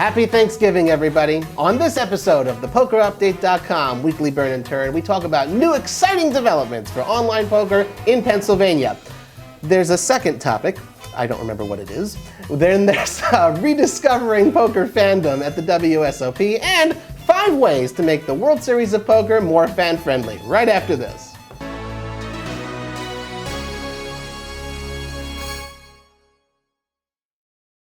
Happy Thanksgiving, everybody. On this episode of the PokerUpdate.com Weekly Burn and Turn, we talk about new exciting developments for online poker in Pennsylvania. There's a second topic. I don't remember what it is. Then there's rediscovering poker fandom at the WSOP and 5 ways to make the World Series of Poker more fan-friendly. Right after this.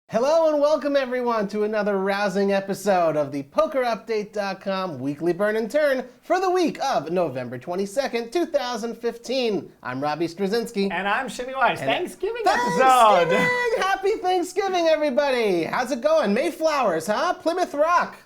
Hello and welcome everyone to another rousing episode of the PokerUpdate.com Weekly Burn and Turn for the week of November 22nd, 2015. I'm Robbie Straczynski. And I'm Shimmy Weiss. Thanksgiving Thanksgiving! episode! Happy Thanksgiving, everybody! How's it going? Mayflowers, huh? Plymouth Rock.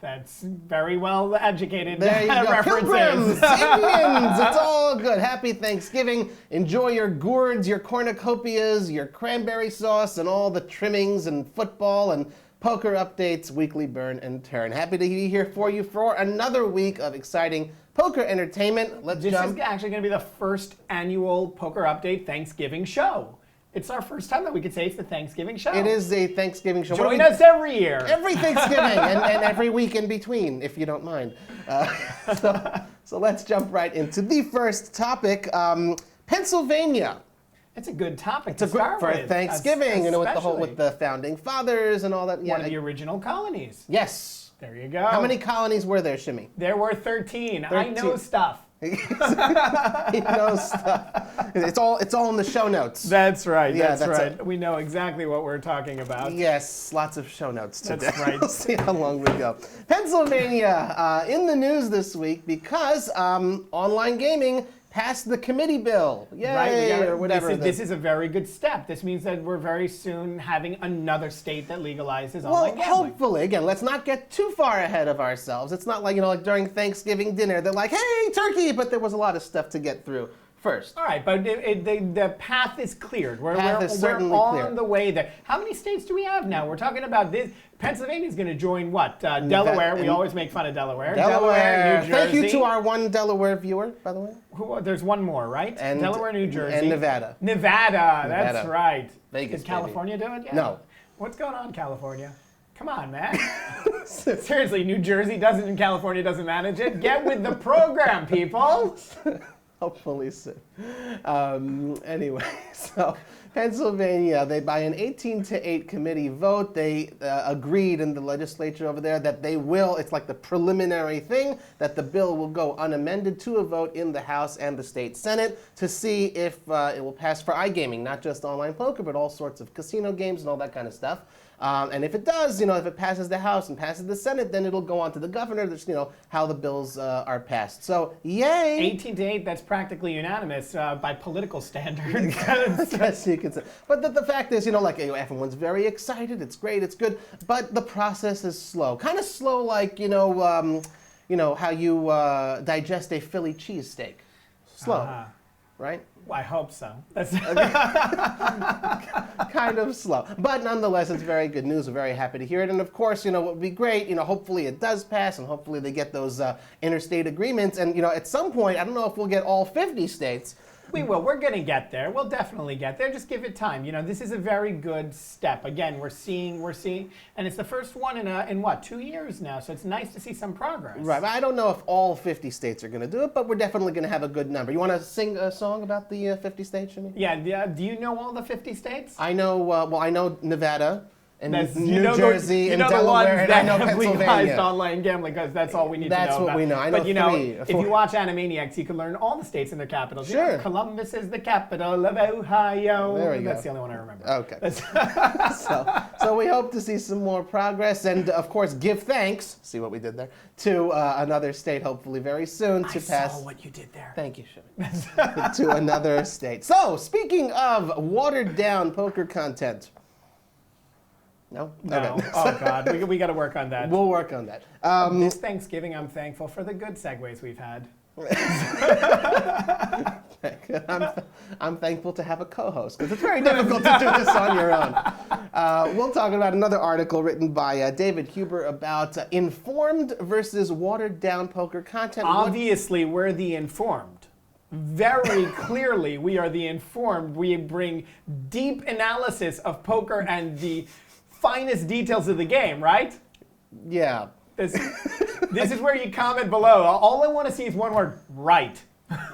That's very well educated There you go. references. Pilgrims, Indians, it's all good. Happy Thanksgiving. Enjoy your gourds, your cornucopias, your cranberry sauce, and all the trimmings and football and poker updates, weekly burn and turn. Happy to be here for you for another week of exciting poker entertainment. This is actually going to be the first annual Poker Update Thanksgiving show. It's our first time that we could say it's the Thanksgiving show. It is a Thanksgiving show. Join us every year. Every Thanksgiving and every week in between, if you don't mind. So let's jump right into the first topic, Pennsylvania. It's a good topic to start for with. Thanksgiving, you know, with the founding fathers and all that. One of the original colonies. Yes. There you go. How many colonies were there, Shimmy? There were 13. I know stuff. He knows stuff. It's all in the show notes. That's right. Yeah, that's right. We know exactly what we're talking about. Yes, lots of show notes today. That's right. We'll see how long we go. Pennsylvania in the news this week because online gaming passed the committee bill. Yay, right, or whatever. This is a very good step. This means that we're very soon having another state that legalizes online gambling. Hopefully, again, let's not get too far ahead of ourselves. It's not like, like during Thanksgiving dinner, they're like, hey, turkey, but there was a lot of stuff to get through first. All right, but the path is cleared. We're certainly on clear. the way there. How many states do we have now? We're talking about this. Pennsylvania's going to join what? Delaware. We always make fun of Delaware. Delaware, New Jersey. Thank you to our one Delaware viewer, by the way. There's one more, right? And, Delaware, New Jersey. And Nevada. Nevada, that's right. Vegas, Did California do it? Yeah. No. What's going on, California? Come on, man. Seriously, New Jersey doesn't and California doesn't manage it? Get with the program, people. Hopefully soon. Anyway, so Pennsylvania, by an 18-8 committee vote, they agreed in the legislature over there that they will, it's like the preliminary thing, that the bill will go unamended to a vote in the House and the state Senate to see if it will pass for iGaming, not just online poker, but all sorts of casino games and all that kind of stuff. And if it does, if it passes the House and passes the Senate, then it'll go on to the governor. That's, how the bills are passed. So, yay! 18-8, that's practically unanimous by political standards. I guess you could say. But the fact is, everyone's very excited. It's great. It's good. But the process is slow. Kind of slow, like, how you digest a Philly cheesesteak. Slow, right? Well, I hope so. That's kind of slow. But nonetheless, it's very good news. We're very happy to hear it. And of course, what would be great, hopefully it does pass and hopefully they get those interstate agreements. And, at some point, I don't know if we'll get all 50 states. We will. We're going to get there. We'll definitely get there. Just give it time. This is a very good step. Again, we're seeing, and it's the first one in what, 2 years now. So it's nice to see some progress. Right. I don't know if all 50 states are going to do it, but we're definitely going to have a good number. You want to sing a song about the 50 states, Jimmy? Yeah. Do you know all the 50 states? I know. I know Nevada. And New Jersey Jersey and Delaware, and I know Pennsylvania. Legalized online gambling because that's all we need to know That's what about. we know. I know three. If you watch Animaniacs, you can learn all the states and their capitals. Sure. Columbus is the capital of Ohio. There we go. That's the only one I remember. Okay. so we hope to see some more progress and, of course, give thanks, see what we did there, to another state hopefully very soon to pass. I saw what you did there. Thank you, Shimmy. To another state. So, speaking of watered-down poker content, No? Okay. Oh, God. We got to work on that. We'll work on that. This Thanksgiving, I'm thankful for the good segues we've had. I'm thankful to have a co-host, because it's very difficult to do this on your own. We'll talk about another article written by David Huber about informed versus watered-down poker content. Obviously, we're the informed. Very clearly, we are the informed. We bring deep analysis of poker and the finest details of the game, right? Yeah. This is where you comment below. All I want to see is one word, right.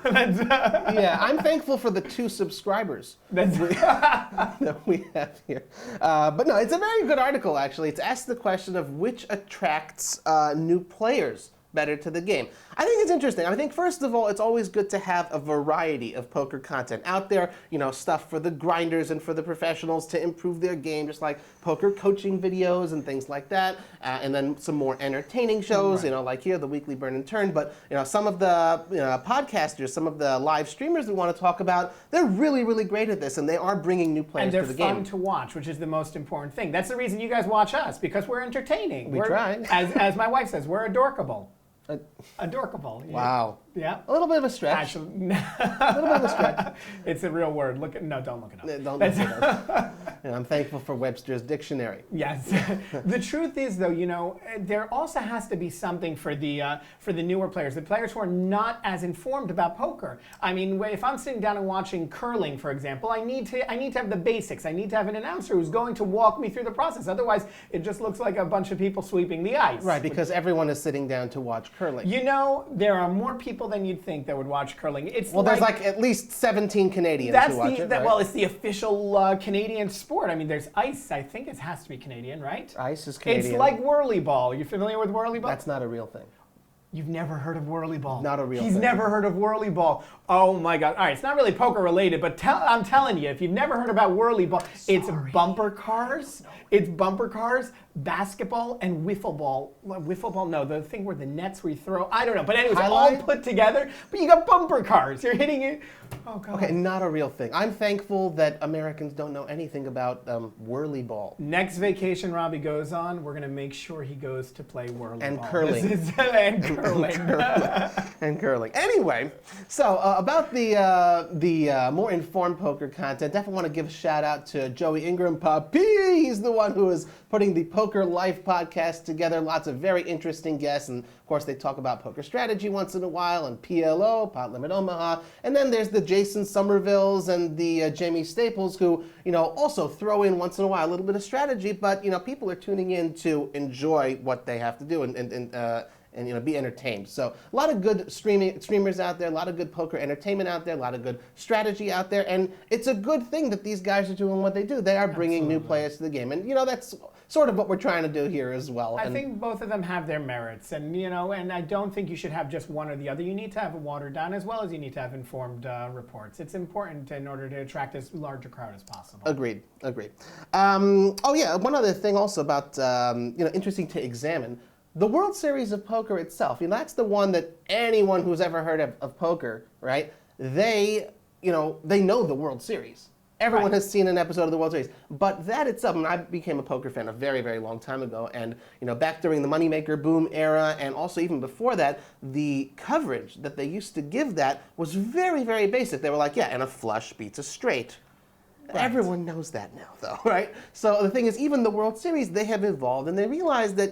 Yeah, I'm thankful for the 2 subscribers that we have here. But no, it's a very good article, actually. It's asked the question of which attracts new players better to the game. I think it's interesting. I think, first of all, it's always good to have a variety of poker content out there, stuff for the grinders and for the professionals to improve their game, just like poker coaching videos and things like that, and then some more entertaining shows, Right. Like here, the weekly Burn and Turn. But, some of the podcasters, some of the live streamers we want to talk about, they're really, really great at this, and they are bringing new players to the game. And they're fun to watch, which is the most important thing. That's the reason you guys watch us, because we're entertaining. We try. As my wife says, we're adorkable. Adorkable. Wow. Yeah. A little bit of a stretch. Actually, A little bit of a stretch. it's a real word. Don't look it up. Don't look it up. And I'm thankful for Webster's dictionary. Yes. The truth is, though, there also has to be something for the newer players, the players who are not as informed about poker. I mean, if I'm sitting down and watching curling, for example, I need to have the basics. I need to have an announcer who's going to walk me through the process. Otherwise, it just looks like a bunch of people sweeping the ice. Right, because everyone is sitting down to watch curling. There are more people than you'd think that would watch curling. There's like at least 17 Canadians who watch it, right? Well, it's the official Canadian sport. I mean, there's ice. I think it has to be Canadian, right? Ice is Canadian. It's like whirly ball. Are you familiar with whirly ball? That's not a real thing. You've never heard of whirly ball? Not a real He's thing. never heard of whirly ball. Oh my God. All right, it's not really poker related, but I'm telling you, if you've never heard about whirly ball, it's bumper cars. It's bumper cars, basketball, and wiffle ball. Wiffle ball, no, the thing where the nets where you throw, I don't know. But anyways, all put together, but you got bumper cars. You're hitting it. Oh God. Okay, not a real thing. I'm thankful that Americans don't know anything about whirly ball. Next vacation Robbie goes on, we're going to make sure he goes to play whirly And ball. curling. And curling. And curling. Anyway, so about the more informed poker content, definitely want to give a shout out to Joey Ingram, Papi. He's the one who is putting the Poker Life podcast together. Lots of very interesting guests, and of course they talk about poker strategy once in a while, and PLO, Pot Limit Omaha, and then there's the Jason Somervilles and the Jamie Staples who, also throw in once in a while a little bit of strategy, but people are tuning in to enjoy what they have to do and be entertained. So a lot of good streamers out there, a lot of good poker entertainment out there, a lot of good strategy out there, and it's a good thing that these guys are doing what they do. They are bringing new players to the game, and that's sort of what we're trying to do here as well. I think both of them have their merits, and and I don't think you should have just one or the other. You need to have it watered down as well as you need to have informed reports. It's important in order to attract as large a crowd as possible. Agreed. One other thing also about interesting to examine. The World Series of Poker itself, that's the one that anyone who's ever heard of poker, right? They know the World Series. Everyone has seen an episode of the World Series. But that itself, I became a poker fan a very, very long time ago. And, back during the Moneymaker boom era, and also even before that, the coverage that they used to give that was very, very basic. They were like, and a flush beats a straight. Right. Everyone knows that now, though, right? So the thing is, even the World Series, they have evolved, and they realize that,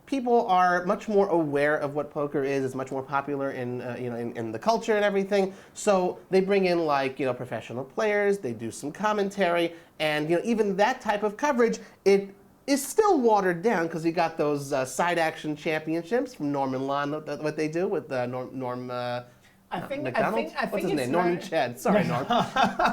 people are much more aware of what poker is. It's much more popular in the culture and everything. So they bring in professional players. They do some commentary, and even that type of coverage, it is still watered down because you got those side action championships from Norman Lawn. What they do with Norm. I think What's his name? Norman Chad. Sorry, Norm.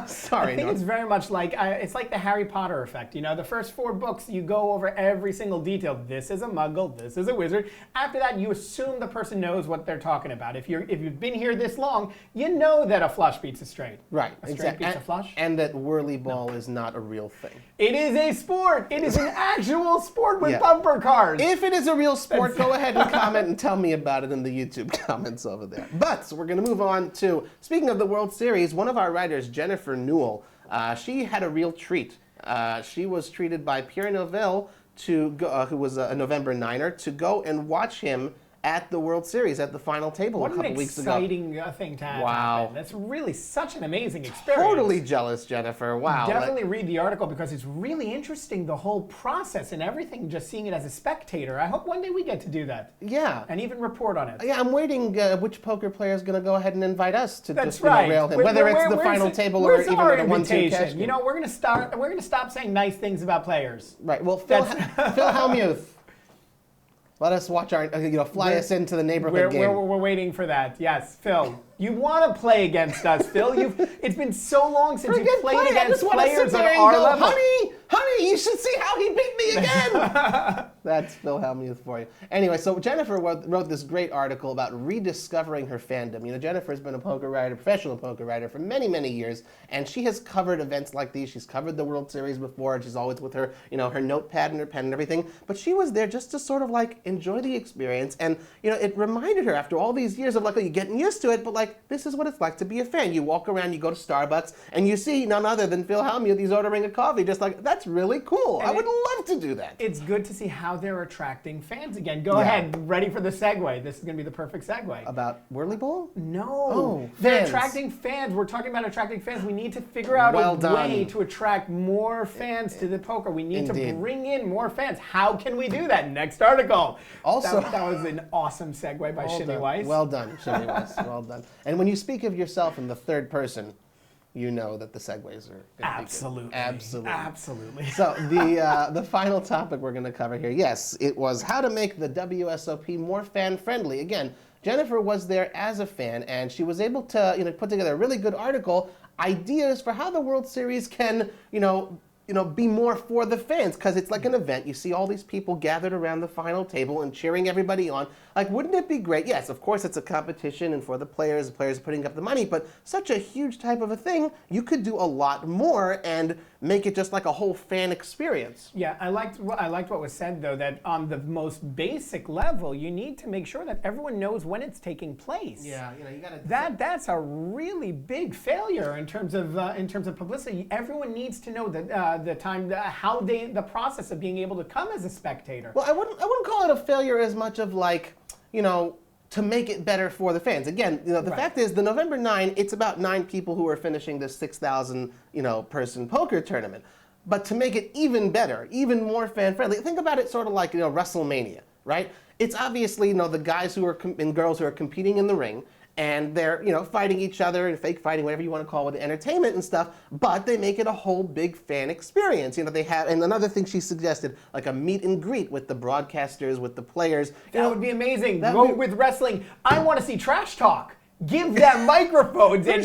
Sorry, I think it's very much like it's like the Harry Potter effect. The first 4 books, you go over every single detail. This is a Muggle. This is a wizard. After that, you assume the person knows what they're talking about. If you've been here this long, you know that a flush beats a straight. Right. A straight beats a flush. And that whirly ball is not a real thing. It is a sport. It is an actual sport with bumper cars. If it is a real sport, go ahead and comment and tell me about it in the YouTube comments over there. But we're going to move on to, speaking of the World Series, one of our writers, Jennifer Newell, she had a real treat. She was treated by Pierre Newell, who was a November Niner, to go and watch him at the World Series at the final table a couple weeks ago. What an exciting thing to have happen. That's really such an amazing experience. Totally jealous, Jennifer. Wow. Definitely read the article because it's really interesting, the whole process and everything, just seeing it as a spectator. I hope one day we get to do that. Yeah. And even report on it. Yeah, I'm waiting which poker player is going to go ahead and invite us to That's just right. rail him, whether it's the final table or even our the 1-2 cash game. We're going to stop saying nice things about players. Right. Well, Phil Hellmuth. Let us watch our, fly us into the neighborhood game. We're waiting for that. Yes, Phil. You want to play against us, Phil. It's been so long since you've played against players on our level. Honey, you should see how he beat me again. That's Phil Hellmuth for you. Anyway, so Jennifer wrote this great article about rediscovering her fandom. Jennifer's been a poker writer, professional poker writer for many, many years, and she has covered events like these. She's covered the World Series before, and she's always with her, her notepad and her pen and everything. But she was there just to sort of enjoy the experience, and it reminded her after all these years of you're getting used to it, but this is what it's like to be a fan. You walk around, you go to Starbucks, and you see none other than Phil Hellmuth. He's ordering a coffee, just that's really cool. I would love to do that. It's good to see how they're attracting fans again. Go ahead, ready for the segue. This is going to be the perfect segue. About Whirly Bowl? No. Oh, they're fans. attracting fans. We're talking about attracting fans. We need to figure out a way to attract more fans to the poker. We need to bring in more fans. How can we do that? Next article. Also, that was an awesome segue by Shimmy Weiss. Well done, Shimmy Weiss. Well done. And when you speak of yourself in the third person, you know that the segues are absolutely. So the final topic we're going to cover here, yes, it was how to make the WSOP more fan-friendly. Again, Jennifer was there as a fan, and she was able to put together a really good article, ideas for how the World Series can be more for the fans, because it's like an event. You see all these people gathered around the final table and cheering everybody on. Wouldn't it be great? Yes, of course it's a competition, and for the players are putting up the money, but such a huge type of a thing, you could do a lot more and make it just like a whole fan experience. Yeah, I liked what was said, though, that on the most basic level, you need to make sure that everyone knows when it's taking place. Yeah, you gotta. That's a really big failure in terms of publicity. Everyone needs to know that the process of being able to come as a spectator. Well, I wouldn't call it a failure as much of to make it better for the fans. Again, the fact is, the November 9, it's about 9 people who are finishing this 6,000, person poker tournament. But to make it even better, even more fan-friendly, think about it sort of like, WrestleMania, right? It's obviously, the guys who are and girls who are competing in the ring, and they're, fighting each other, and fake fighting, whatever you want to call it, with entertainment and stuff, but they make it a whole big fan experience. They have, and another thing she suggested, like a meet and greet with the broadcasters, with the players. That would be amazing. With wrestling, I want to see trash talk. Give them microphones and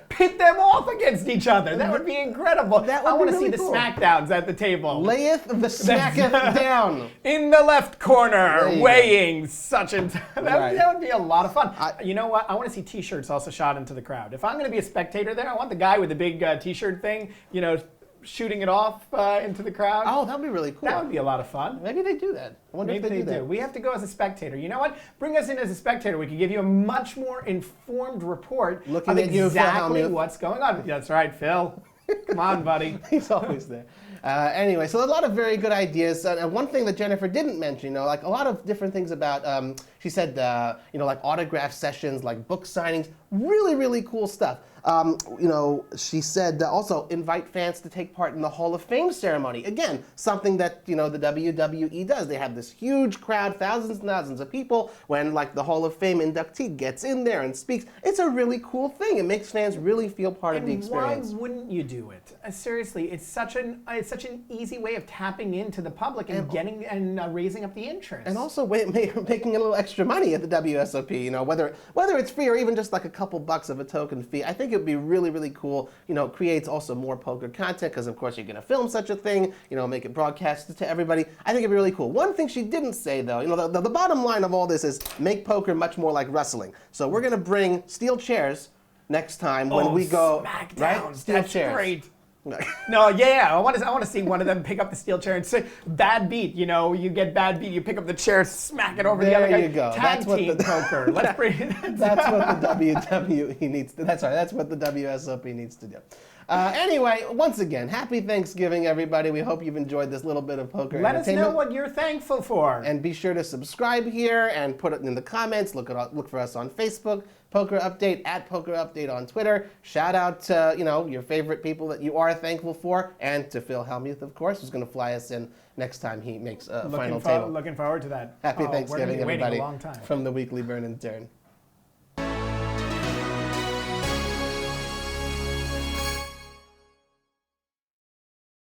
pit them off against each other. That would be incredible. I want to see the smackdowns at the table. Layeth the smacketh down. In the left corner, weighing such and that would be a lot of fun. You know what? I want to see T-shirts also shot into the crowd. If I'm going to be a spectator there, I want the guy with the big T-shirt thing, shooting it off into the crowd. Oh, that would be really cool. That would be a lot of fun. Maybe they do that. I wonder if they do that. We have to go as a spectator. You know what? Bring us in as a spectator. We can give you a much more informed report of exactly what's going on. That's right, Phil. Come on, buddy. He's always there. Anyway, so a lot of very good ideas. And one thing that Jennifer didn't mention, a lot of different things about, she said, autograph sessions, like book signings, really, really cool stuff. She said also invite fans to take part in the Hall of Fame ceremony. Again, something that, the WWE does. They have this huge crowd, thousands and thousands of people, when the Hall of Fame inductee gets in there and speaks. It's a really cool thing. It makes fans really feel part of the experience. Why wououldn't you do it? Seriously, it's such an easy way of tapping into the public and getting and raising up the interest. And also making a little extra money at the WSOP. Whether it's free or even just like a couple bucks of a token fee. I think it would be really, really cool. Creates also more poker content, because of course you're going to film such a thing, make it broadcast to everybody. I think it'd be really cool. One thing she didn't say, though, the bottom line of all this is make poker much more like wrestling. So we're going to bring steel chairs next time when we go. Smackdown. Right? Steel chairs. Great. No, I want to see one of them pick up the steel chair and say, bad beat, you get bad beat, you pick up the chair, smack it over the other guy. There you go. Tag team poker. Let's bring it. That's what the WWE needs to, that's what the WSOP needs to do. Anyway, once again, happy Thanksgiving, everybody. We hope you've enjoyed this little bit of poker Let us entertainment. know what you're thankful for. And be sure to subscribe here and put it in the comments. Look for us on Facebook, Poker Update, @Poker Update on Twitter. Shout out to, your favorite people that you are thankful for, and to Phil Hellmuth, of course, who's going to fly us in next time he makes a final table. Looking forward to that. Happy Thanksgiving, we're everybody, waiting a long time. from the Weekly Burn and Turn.